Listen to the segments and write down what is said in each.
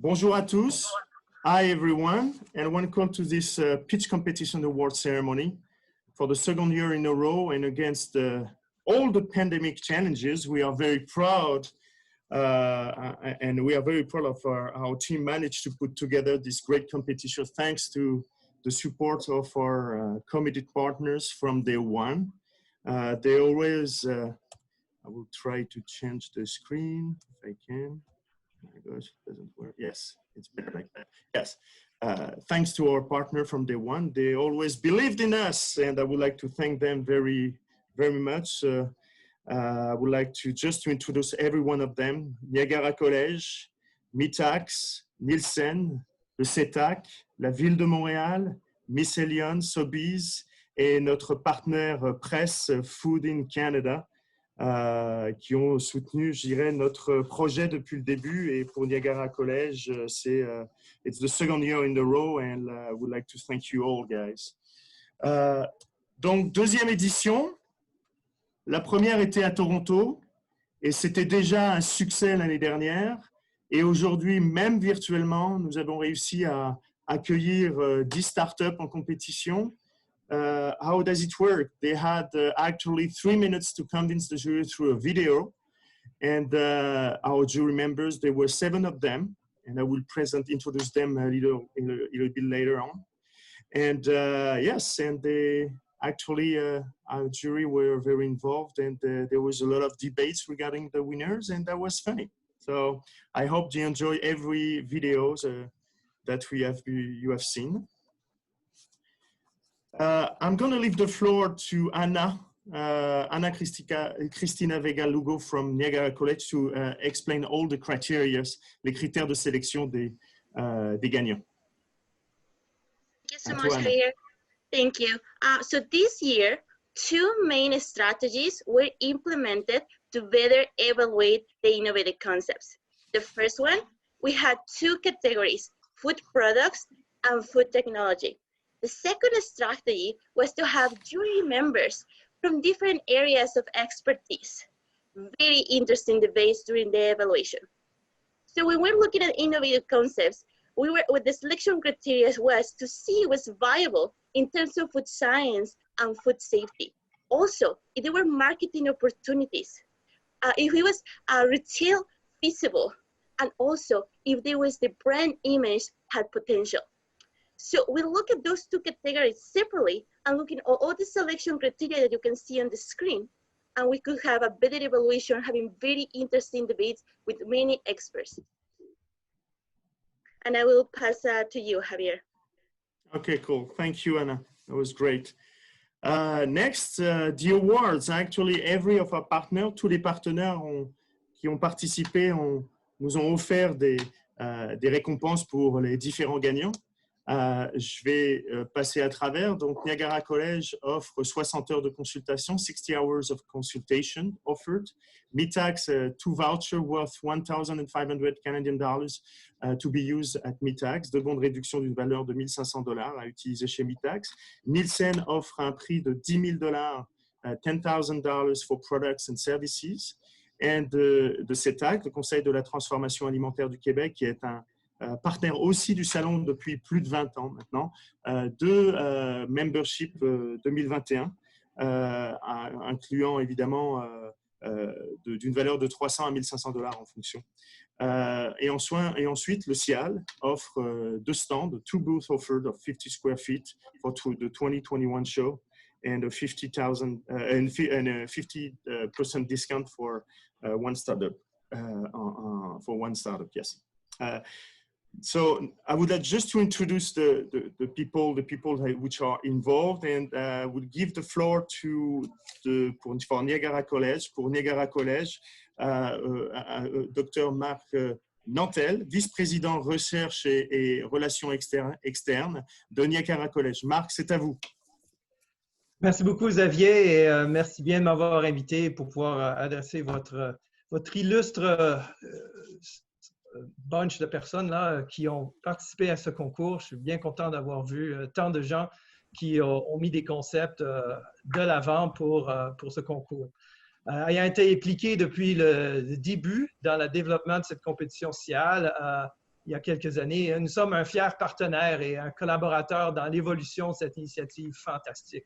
Bonjour à tous. Hi, everyone, and welcome to this pitch competition award ceremony for the second year in a row. And against all the pandemic challenges, we are very proud of our team managed to put together this great competition thanks to the support of our committed partners from day one. They always, I will try to change the screen if I can. Oh my gosh, it doesn't work. Yes, it's better like that. Yes. Thanks to our partner from day one. They always believed in us, and I would like to thank them very, very much. I would like to just to introduce every one of them. Niagara College, Mitacs, Nielsen, le CETAC, la Ville de Montréal, Miss Elion, Sobeys et notre partenaire presse Food in Canada. Qui ont soutenu, je dirais, notre projet depuis le début. Et pour Niagara College, c'est it's the second year in a row, and I would like to thank you all, guys. Donc, deuxième édition. La première était à Toronto, et c'était déjà un succès l'année dernière. Et aujourd'hui, même virtuellement, nous avons réussi à accueillir 10 startups en compétition. How does it work? They had actually 3 minutes to convince the jury through a video. And our jury members, there were 7 of them. And I will introduce them a little bit later on. And yes, and they actually, our jury were very involved, and there was a lot of debates regarding the winners, and that was funny. So I hope you enjoy every videos that you have seen. I'm going to leave the floor to Anna Cristina Vega Lugo from Niagara College to explain all the criteria, les critères de sélection des gagnants. Thank you so much, Javier. Thank you. So this year, 2 main strategies were implemented to better evaluate the innovative concepts. The first one, we had 2 categories, food products and food technology. The second strategy was to have jury members from different areas of expertise. Very interesting debates during the evaluation. So when we're looking at innovative concepts, what the selection criteria was to see what's viable in terms of food science and food safety. Also, if there were marketing opportunities, if it was retail feasible, and also if there was the brand image had potential. So we look at those 2 categories separately and looking at all the selection criteria that you can see on the screen. And we could have a better evaluation, having very interesting debates with many experts. And I will pass to you, Javier. Okay, cool. Thank you, Anna. That was great. Next, the awards. Actually, every of our partners, tous les partenaires qui ont participé nous ont offert des récompenses pour les différents gagnants. Je vais passer à travers. Donc, Niagara College offre 60 heures de consultation, 60 hours of consultation offered. Mitacs, 2 vouchers worth $1,500 Canadian dollars to be used at Mitacs, 2 bons de réduction d'une valeur de $1,500 à utiliser chez Mitacs. Nielsen offre un prix de $10,000, $10,000 for products and services. Et de CETAC, le Conseil de la transformation alimentaire du Québec, qui est un partenaire aussi du salon depuis plus de 20 ans maintenant, de membership 2021, incluant évidemment d'une valeur de $300 à $1,500 en fonction. Et ensuite, le CIAL offre 2 stands, 2 booths offered of 50 square feet for the 2021 show, and a 50% discount for one startup. Yes. So I would like just to introduce the people which are involved, and would give the floor to for Niagara College. Pour Niagara College, Dr. Marc Nantel, vice-président recherche et relations externes de Niagara College. Marc, c'est à vous. Merci beaucoup, Xavier, et merci bien de m'avoir invité pour pouvoir adresser votre illustre bunch de personnes là, qui ont participé à ce concours. Je suis bien content d'avoir vu tant de gens qui ont mis des concepts de l'avant pour ce concours. Ayant été impliqué depuis le début dans le développement de cette compétition CIAL, il y a quelques années. Nous sommes un fier partenaire et un collaborateur dans l'évolution de cette initiative fantastique.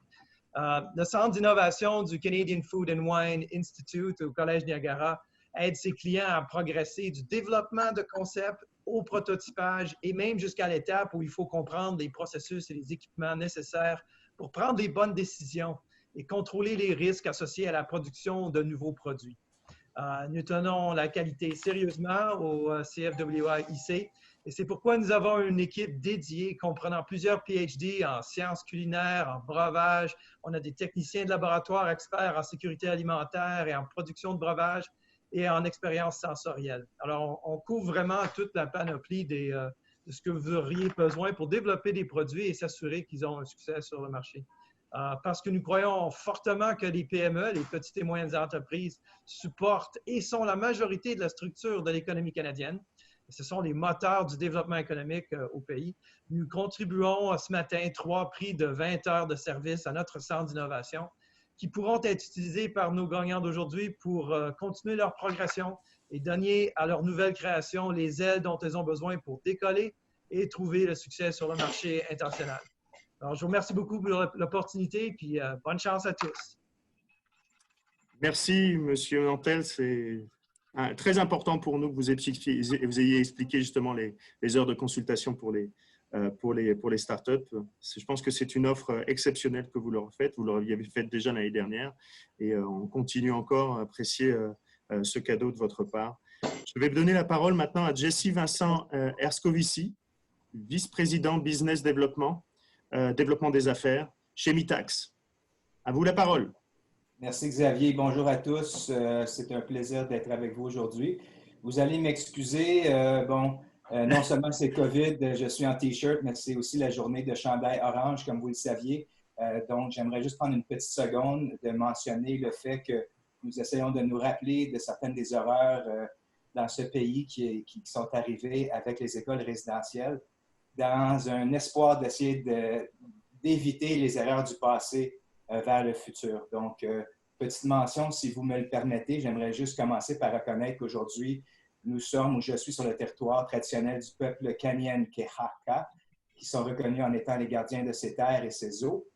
Le Centre d'innovation du Canadian Food and Wine Institute au Collège Niagara aide ses clients à progresser du développement de concepts au prototypage et même jusqu'à l'étape où il faut comprendre les processus et les équipements nécessaires pour prendre les bonnes décisions et contrôler les risques associés à la production de nouveaux produits. Nous tenons la qualité sérieusement au CFWI-IC et c'est pourquoi nous avons une équipe dédiée comprenant plusieurs PhD en sciences culinaires, en breuvage. On a des techniciens de laboratoire experts en sécurité alimentaire et en production de breuvage et en expérience sensorielle. Alors, on couvre vraiment toute la panoplie de ce que vous auriez besoin pour développer des produits et s'assurer qu'ils ont un succès sur le marché. Parce que nous croyons fortement que les PME, les petites et moyennes entreprises, supportent et sont la majorité de la structure de l'économie canadienne. Ce sont les moteurs du développement économique au pays. Nous contribuons ce matin 3 prix de 20 heures de service à notre centre d'innovation qui pourront être utilisés par nos gagnants d'aujourd'hui pour continuer leur progression et donner à leur nouvelle création les aides dont ils ont besoin pour décoller et trouver le succès sur le marché international. Alors, je vous remercie beaucoup pour l'opportunité et bonne chance à tous. Merci, Monsieur Nantel. C'est très important pour nous que vous ayez expliqué justement les heures de consultation pour les startups. Je pense que c'est une offre exceptionnelle que vous leur faites. Vous l'aviez faite déjà l'année dernière et on continue encore à apprécier ce cadeau de votre part. Je vais donner la parole maintenant à Jessie Vincent Erscovici, vice-président Business Development, développement des affaires chez Mitax. À vous la parole. Merci Xavier. Bonjour à tous. C'est un plaisir d'être avec vous aujourd'hui. Vous allez m'excuser. Non seulement c'est COVID, je suis en T-shirt, mais c'est aussi la journée de chandail orange, comme vous le saviez. Donc, j'aimerais juste prendre une petite seconde de mentionner le fait que nous essayons de nous rappeler de certaines des horreurs dans ce pays qui sont arrivées avec les écoles résidentielles, dans un espoir d'essayer d'éviter les erreurs du passé vers le futur. Donc, petite mention, si vous me le permettez, j'aimerais juste commencer par reconnaître qu'aujourd'hui, nous sommes, ou je suis sur le territoire traditionnel du peuple Kanyen Kehaka, qui sont reconnus en étant les gardiens de ces terres et ces eaux.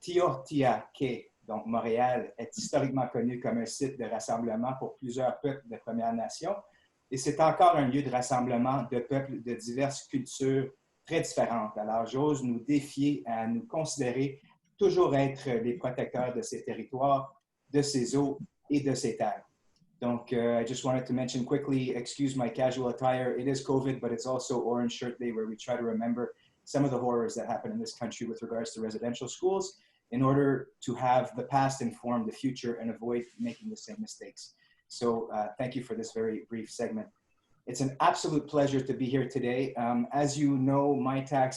Tiohtià:ke, donc Montréal, est historiquement connu comme un site de rassemblement pour plusieurs peuples de Premières Nations. Et c'est encore un lieu de rassemblement de peuples de diverses cultures très différentes. Alors, j'ose nous défier à nous considérer toujours être les protecteurs de ces territoires, de ces eaux et de ces terres. Donc, I just wanted to mention quickly, excuse my casual attire. It is COVID, but it's also Orange Shirt Day, where we try to remember some of the horrors that happen in this country with regards to residential schools in order to have the past inform the future and avoid making the same mistakes. So thank you for this very brief segment. It's an absolute pleasure to be here today. As you know, Mitax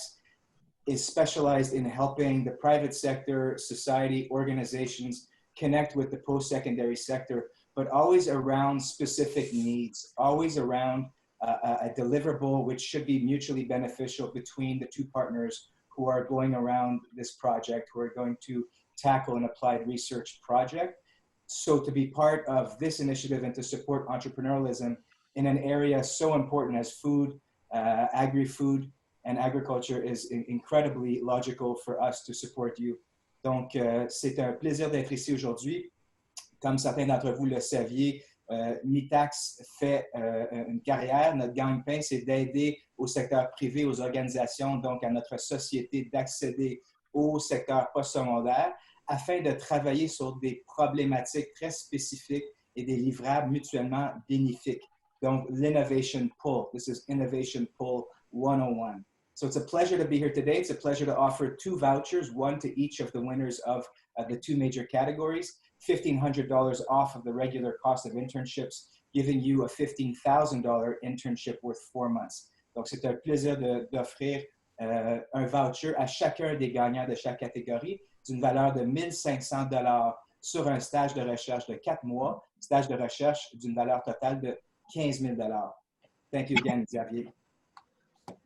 is specialized in helping the private sector, society, organizations connect with the post-secondary sector, but always around specific needs, always around a deliverable which should be mutually beneficial between the two partners who are going around this project, who are going to tackle an applied research project. So to be part of this initiative and to support entrepreneurialism in an area so important as food, agri-food, and agriculture is incredibly logical for us to support you. Donc, c'est un plaisir d'être ici aujourd'hui. Comme certains d'entre vous le saviez, Mitax fait une carrière. Notre gagne-pain, c'est d'aider au secteur privé, aux organisations, donc à notre société d'accéder au secteur postsecondaire afin de travailler sur des problématiques très spécifiques et des livrables mutuellement bénéfiques. Donc, l'Innovation Pull. This is Innovation Pull 101. So it's a pleasure to be here today. It's a pleasure to offer 2 vouchers, one to each of the winners of the 2 major categories, $1,500 off of the regular cost of internships, giving you a $15,000 internship worth 4 months. Donc, c'est un plaisir d'offrir un voucher à chacun des gagnants de chaque catégorie d'une valeur de $1,500 sur un stage de recherche de 4 mois, stage de recherche d'une valeur totale de $15,000. Thank you again, Xavier.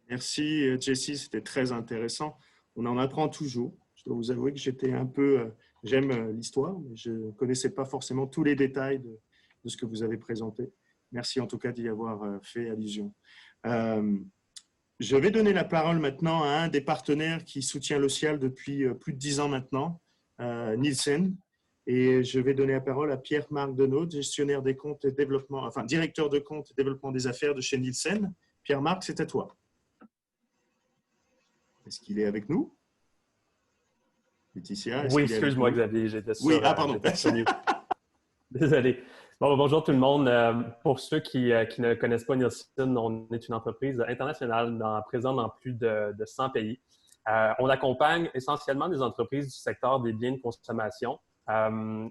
Merci, Jessie, c'était très intéressant. On en apprend toujours. Je dois vous avouer que j'étais un peu… j'aime l'histoire, mais je ne connaissais pas forcément tous les détails de ce que vous avez présenté. Merci en tout cas d'y avoir fait allusion. Je vais donner la parole maintenant à un des partenaires qui soutient l'OCIAL depuis plus de 10 ans maintenant, Nielsen. Et je vais donner la parole à Pierre-Marc Denaud, gestionnaire des comptes et développement, enfin directeur de compte et développement des affaires de chez Nielsen. Pierre-Marc, c'est à toi. Est-ce qu'il est avec nous? Laetitia, oui, excuse-moi Xavier, j'étais sur, pardon. sur mute. Désolé. Bon, bonjour tout le monde. Pour ceux qui ne connaissent pas Nielsen, on est une entreprise internationale présente dans plus de 100 pays. On accompagne essentiellement des entreprises du secteur des biens de consommation,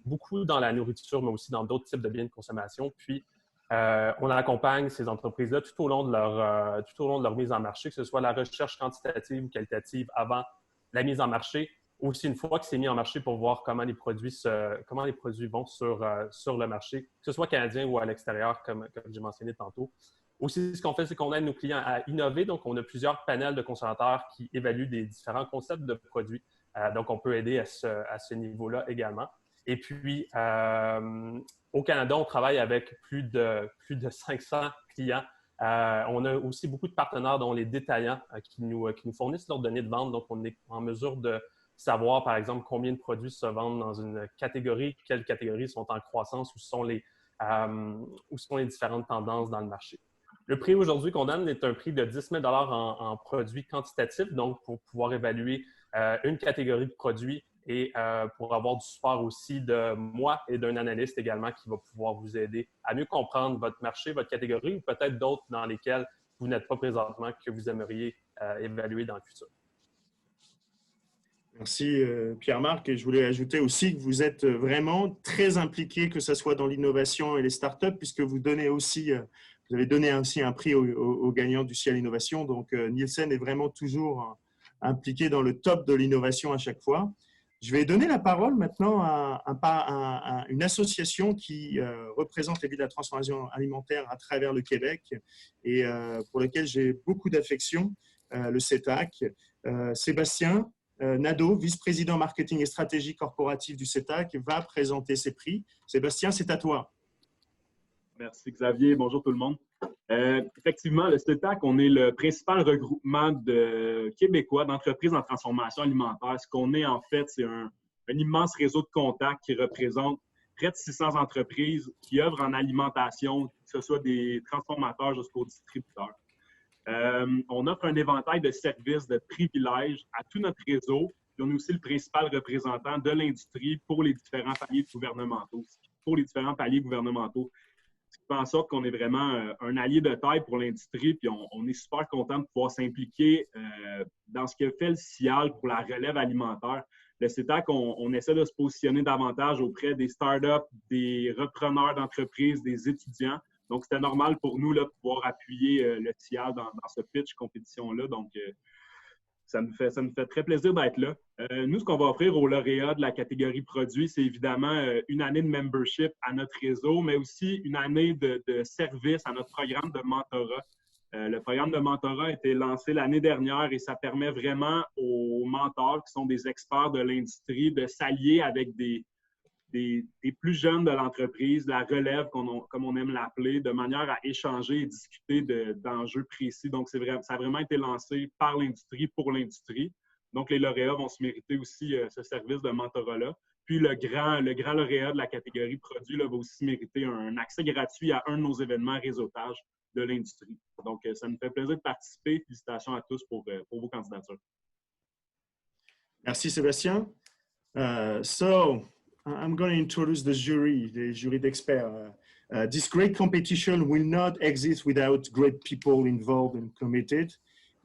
beaucoup dans la nourriture, mais aussi dans d'autres types de biens de consommation. Puis, on accompagne ces entreprises-là tout au long de leur mise en marché, que ce soit la recherche quantitative ou qualitative avant la mise en marché, aussi une fois que c'est mis en marché pour voir comment les produits vont sur le marché, que ce soit canadien ou à l'extérieur, comme j'ai mentionné tantôt. Aussi, ce qu'on fait, c'est qu'on aide nos clients à innover. Donc, on a plusieurs panels de consommateurs qui évaluent des différents concepts de produits. Donc, on peut aider à ce niveau-là également. Et puis, au Canada, on travaille avec plus de 500 clients. On a aussi beaucoup de partenaires, dont les détaillants, qui nous fournissent leurs données de vente. Donc, on est en mesure de savoir, par exemple, combien de produits se vendent dans une catégorie, quelles catégories sont en croissance, où sont les différentes tendances dans le marché. Le prix aujourd'hui qu'on donne est un prix de 10 000 en produits quantitatifs, donc pour pouvoir évaluer une catégorie de produits et pour avoir du support aussi de moi et d'un analyste également qui va pouvoir vous aider à mieux comprendre votre marché, votre catégorie ou peut-être d'autres dans lesquelles vous n'êtes pas présentement que vous aimeriez évaluer dans le futur. Merci Pierre-Marc. Et je voulais ajouter aussi que vous êtes vraiment très impliqué, que ce soit dans l'innovation et les startups, puisque vous avez donné aussi un prix aux gagnants du Ciel Innovation. Donc, Nielsen est vraiment toujours impliqué dans le top de l'innovation à chaque fois. Je vais donner la parole maintenant à une association qui représente les villes de la transformation alimentaire à travers le Québec et pour laquelle j'ai beaucoup d'affection, le CETAC. Sébastien Nadeau, vice-président marketing et stratégie corporative du CETAC, va présenter ses prix. Sébastien, c'est à toi. Merci Xavier. Bonjour tout le monde. Effectivement, le CETAC, on est le principal regroupement de Québécois d'entreprises en transformation alimentaire. Ce qu'on est en fait, c'est un immense réseau de contacts qui représente près de 600 entreprises qui œuvrent en alimentation, que ce soit des transformateurs jusqu'aux distributeurs. On offre un éventail de services, de privilèges à tout notre réseau. Puis on est aussi le principal représentant de l'industrie pour les différents paliers gouvernementaux. Ce qui fait en sorte qu'on est vraiment un allié de taille pour l'industrie, puis on est super content de pouvoir s'impliquer dans ce que fait le CIAL pour la relève alimentaire. Le CETAC, on essaie de se positionner davantage auprès des startups, des repreneurs d'entreprises, des étudiants. Donc, c'était normal pour nous là, de pouvoir appuyer le CIAL dans ce pitch compétition-là. Donc, ça nous fait très plaisir d'être là. Nous, ce qu'on va offrir aux lauréats de la catégorie produits, c'est évidemment une année de membership à notre réseau, mais aussi une année de service à notre programme de mentorat. Le programme de mentorat a été lancé l'année dernière et ça permet vraiment aux mentors qui sont des experts de l'industrie de s'allier avec des plus jeunes de l'entreprise, la relève, comme on aime l'appeler, de manière à échanger et discuter d'enjeux précis. Donc, ça a vraiment été lancé par l'industrie, pour l'industrie. Donc, les lauréats vont se mériter aussi ce service de mentorat-là. Puis, le grand lauréat de la catégorie produits là, va aussi mériter un accès gratuit à un de nos événements réseautage de l'industrie. Donc, ça nous fait plaisir de participer. Félicitations à tous pour vos candidatures. Merci, Sébastien. I'm going to introduce the jury d'experts. This great competition will not exist without great people involved and committed.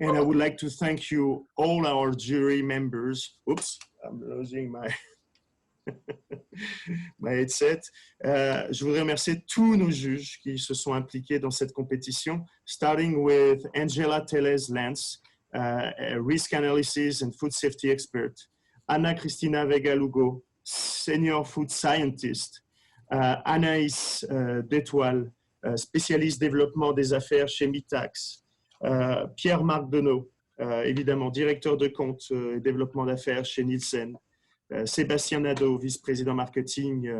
And I would like to thank you, all our jury members. Oops, I'm losing my headset. Je voudrais remercier tous nos juges qui se sont impliqués dans cette compétition, starting with Angela Teles-Lance, risk analysis and food safety expert, Anna Cristina Vega-Lugo, Senior Food Scientist, Anaïs Détoile, spécialiste développement des affaires chez Mitax, Pierre-Marc Denaud, évidemment directeur de compte et développement d'affaires chez Nielsen, Sébastien Nadeau, vice-président marketing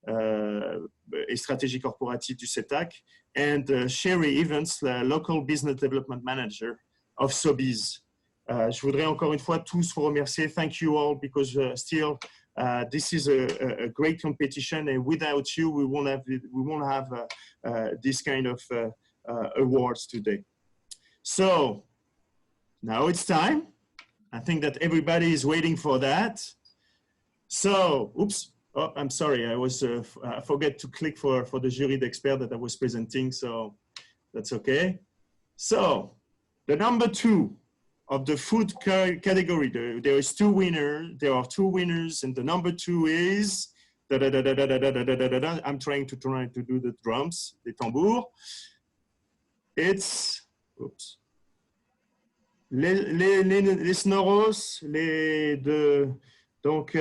et stratégie corporative du CETAC, and Sherry Evans, la Local Business Development Manager of Sobeys. Je voudrais encore une fois tous vous remercier. Thank you all, because still this is a great competition, and without you, we won't have this kind of awards today. So now it's time. I think that everybody is waiting for that. So, oops. Oh, I'm sorry. I forgot to click for the jury d'experts that I was presenting. So that's okay. So the number 2 of the food category, there are two winners, and the number 2 is, I'm trying to do the drums, les tambours. It's, oops. Les Snoros, donc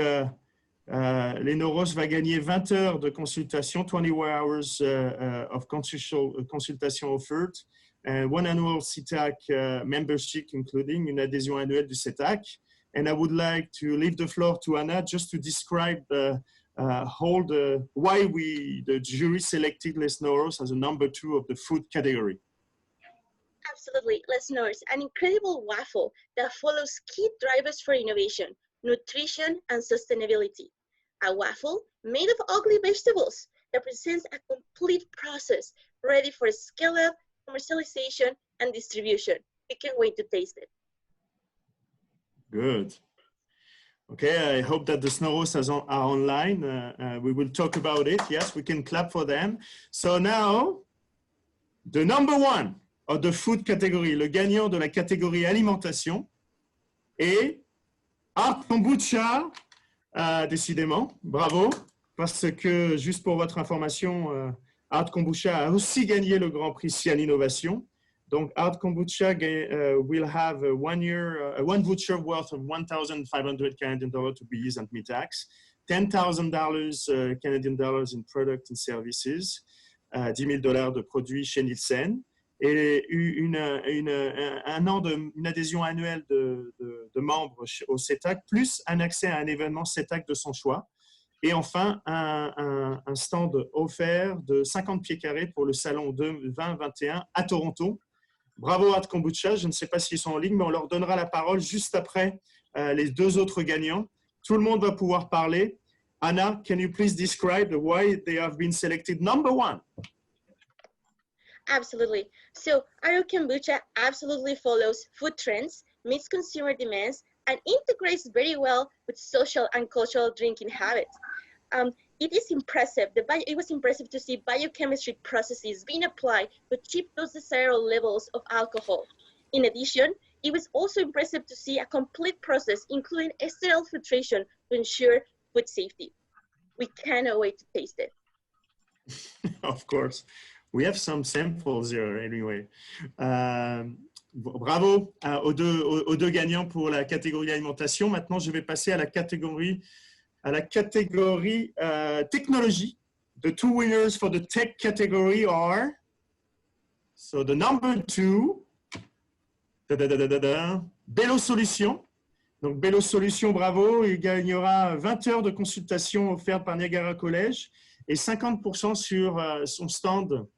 les Noros va gagner 20 heures de consultation, 24 hours of consultation offered, and 1 annual CETAC membership, including une adhésion annuelle du CETAC. And I would like to leave the floor to Anna just to describe why the jury selected Les Snoros as a number 2 of the food category. Absolutely, Les Snoros, an incredible waffle that follows key drivers for innovation, nutrition, and sustainability. A waffle made of ugly vegetables that presents a complete process ready for scale-up, commercialization, and distribution. We can't wait to taste it. Good. Okay, I hope that the Snoros are online. We will talk about it. Yes, we can clap for them. So now, the number 1 of the food category, le gagnant de la catégorie alimentation, est Art Kombucha, décidément, bravo, parce que, juste pour votre information, Art Kombucha a aussi gagné le Grand Prix Cian Innovation. Donc, Art Kombucha will have one voucher worth of 1,500 Canadian dollars to be used at MeTax, $10,000 Canadian dollars in product and services, $10,000 de produits chez Nielsen, et une adhésion annuelle de membres au CETAC, plus un accès à un événement CETAC de son choix. Et enfin, un stand offert de 50 pieds carrés pour le salon 2021 à Toronto. Bravo Art Kombucha, je ne sais pas s'ils sont en ligne, mais on leur donnera la parole juste après les 2 autres gagnants. Tout le monde va pouvoir parler. Anna, can you please describe why they have been selected number 1? Absolutely. So Art Kombucha absolutely follows food trends, meets consumer demands, and integrates very well with social and cultural drinking habits. It is impressive. It was impressive to see biochemistry processes being applied to achieve those desirable levels of alcohol. In addition, it was also impressive to see a complete process, including sterile filtration, to ensure food safety. We cannot wait to taste it. Of course. We have some samples here anyway. Bravo aux deux gagnants pour la catégorie alimentation. Maintenant, je vais passer à la catégorie technologie. The 2 winners for the tech category are, so the number 2, Bello Solutions. Donc, Bello Solutions, bravo. Il gagnera 20 heures de consultation offertes par Niagara College et 50% sur son stand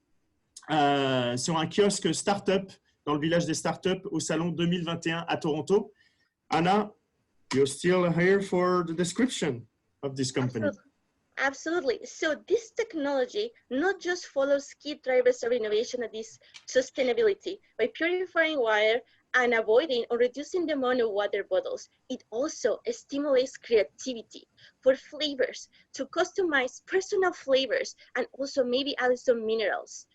sur un kiosque start-up dans le village des startups au salon 2021 à Toronto. Anna, you're still here for the description of this company. Absolutely. So this technology not just follows key drivers of innovation that is sustainability by purifying water and avoiding or reducing the amount of water bottles. It also stimulates creativity for flavors to customize personal flavors and also maybe add some minerals.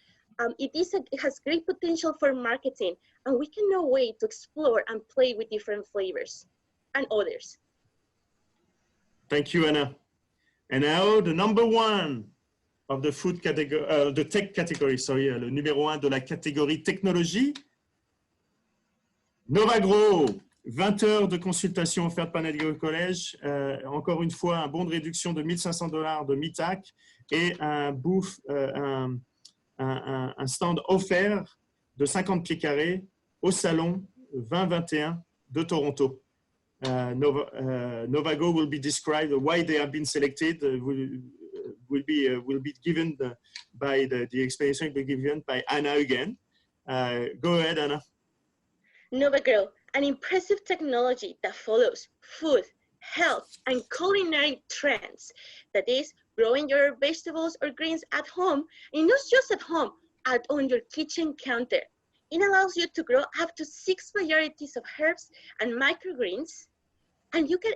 It has great potential for marketing, and we cannot wait to explore and play with different flavors and others. Thank you, Anna. And now the number 1 of the food category, the tech category, sorry, le numéro 1 de la catégorie technologie, Novagro. 20 heures de consultation offertes par Niagara College, encore une fois un bon de réduction de $1,500 de MeTac et un stand offert de 50 pieds carrés au salon 2021 de Toronto. Novago will be described why they have been selected. Will be given by the explanation will be given by Anna again. Go ahead, Anna. NovaGrow, an impressive technology that follows food, health, and culinary trends. That is, growing your vegetables or greens at home, and not just at home, on your kitchen counter. It allows you to grow up to 6 varieties of herbs and microgreens, and you can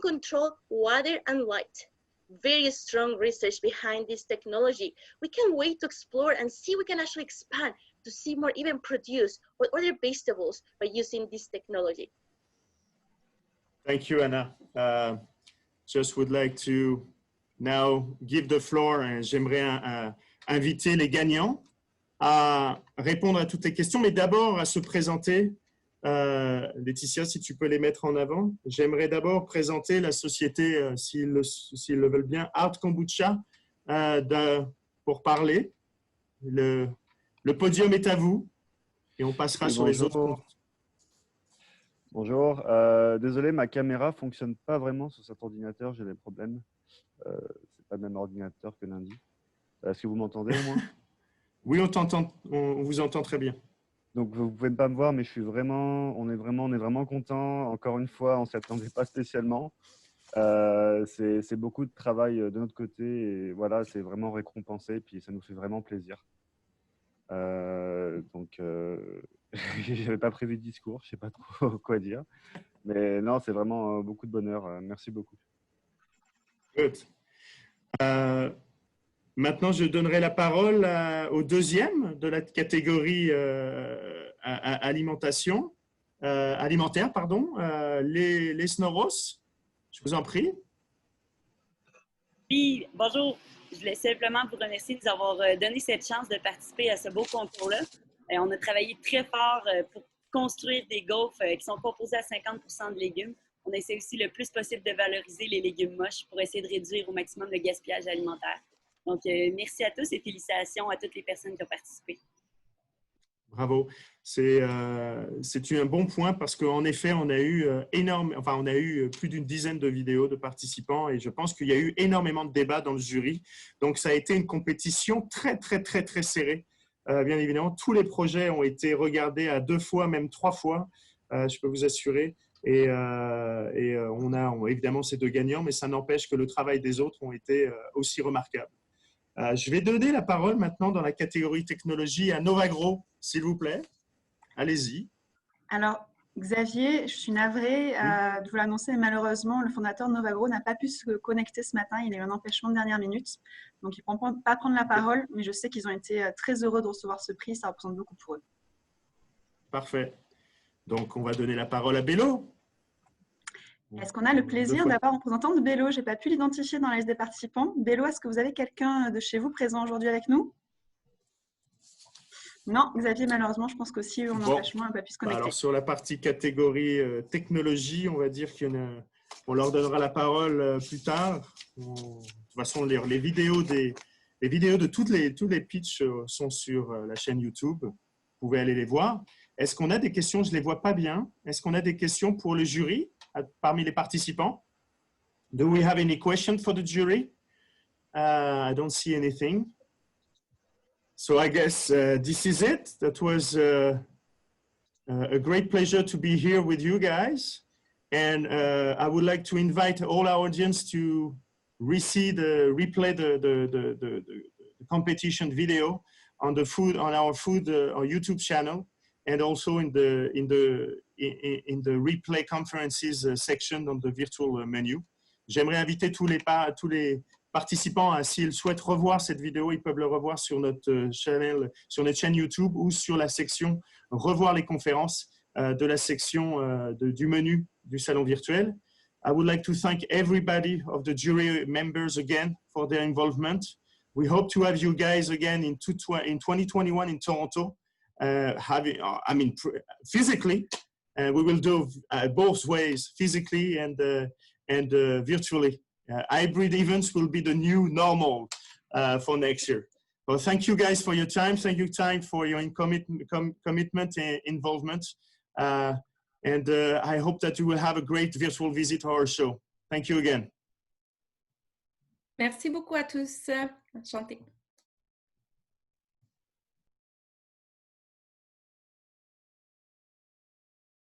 control water and light. Very strong research behind this technology. We can't wait to explore and see we can actually expand to see more, even produce with other vegetables by using this technology. Thank you, Anna. Just would like to now give the floor. J'aimerais inviter les gagnants à répondre à toutes les questions, mais d'abord à se présenter. Laetitia, si tu peux les mettre en avant. J'aimerais d'abord présenter la société, s'ils le veulent bien, Art Kombucha, pour parler. Le podium est à vous et on passera sur les autres. Bonjour, désolé, ma caméra ne fonctionne pas vraiment sur cet ordinateur, j'ai des problèmes. C'est pas le même ordinateur que lundi. Est-ce que vous m'entendez au moins? Oui, on t'entend, on vous entend très bien. Donc vous ne pouvez pas me voir, mais on est vraiment content. Encore une fois, on ne s'y attendait pas spécialement. C'est beaucoup de travail de notre côté et voilà, c'est vraiment récompensé, puis ça nous fait vraiment plaisir. Donc, je n'avais pas prévu de discours, je ne sais pas trop quoi dire. Mais non, c'est vraiment beaucoup de bonheur. Merci beaucoup. Good. Maintenant, je donnerai la parole au deuxième de la catégorie alimentaire, pardon, les Snoros. Je vous en prie. Oui, bonjour. Je voulais simplement vous remercier de nous avoir donné cette chance de participer à ce beau concours-là. On a travaillé très fort pour construire des gaufres qui sont composés à 50% de légumes. On essaie aussi le plus possible de valoriser les légumes moches pour essayer de réduire au maximum le gaspillage alimentaire. Donc, merci à tous et félicitations à toutes les personnes qui ont participé. Bravo. C'est un bon point parce qu'en effet, on a eu plus d'une dizaine de vidéos de participants et je pense qu'il y a eu énormément de débats dans le jury. Donc, ça a été une compétition très serrée. Bien évidemment, tous les projets ont été regardés à 2 fois, même 3 fois, je peux vous assurer. Et on a évidemment ces 2 gagnants, mais ça n'empêche que le travail des autres ont été aussi remarquable. Je vais donner la parole maintenant dans la catégorie technologie à Novagro, s'il vous plaît. Allez-y. Alors, Xavier, je suis navrée de vous l'annoncer, mais malheureusement, le fondateur de Novagro n'a pas pu se connecter ce matin. Il a eu un empêchement de dernière minute. Donc, il ne peut pas prendre la parole, mais je sais qu'ils ont été très heureux de recevoir ce prix. Ça représente beaucoup pour eux. Parfait. Donc, on va donner la parole à Bello. Est-ce qu'on a le plaisir d'avoir un représentant de Bello? Je n'ai pas pu l'identifier dans la liste des participants. Bello, est-ce que vous avez quelqu'un de chez vous présent aujourd'hui avec nous? Non, Xavier, malheureusement, je pense qu'aussi, on empêchement n'a pas pu se connecter. Alors, sur la partie catégorie technologie, on va dire qu'on leur donnera la parole plus tard. De toute façon, les vidéos de tous les pitchs sont sur la chaîne YouTube. Vous pouvez aller les voir. Est-ce qu'on a des questions? Je ne les vois pas bien. Est-ce qu'on a des questions pour le jury parmi les participants? Do we have any questions for the jury? I don't see anything. So I guess this is it. That was a great pleasure to be here with you guys. And I would like to invite all our audience to replay the competition video on our YouTube channel, and also in the replay conferences section on the virtual menu. J'aimerais inviter tous les participants, s'ils souhaitent revoir cette vidéo, ils peuvent le revoir sur notre chaîne YouTube ou sur la section revoir les conférences de la section du menu du salon virtuel. I would like to thank everybody of the jury members again for their involvement. We hope to have you guys again in 2021 in Toronto, physically. We will do both ways, physically and virtually. Hybrid events will be the new normal for next year. Well, thank you guys for your time. Thank you, for your commitment and involvement. And I hope that you will have a great virtual visit to our show. Thank you again. Merci beaucoup à tous. Enchanté.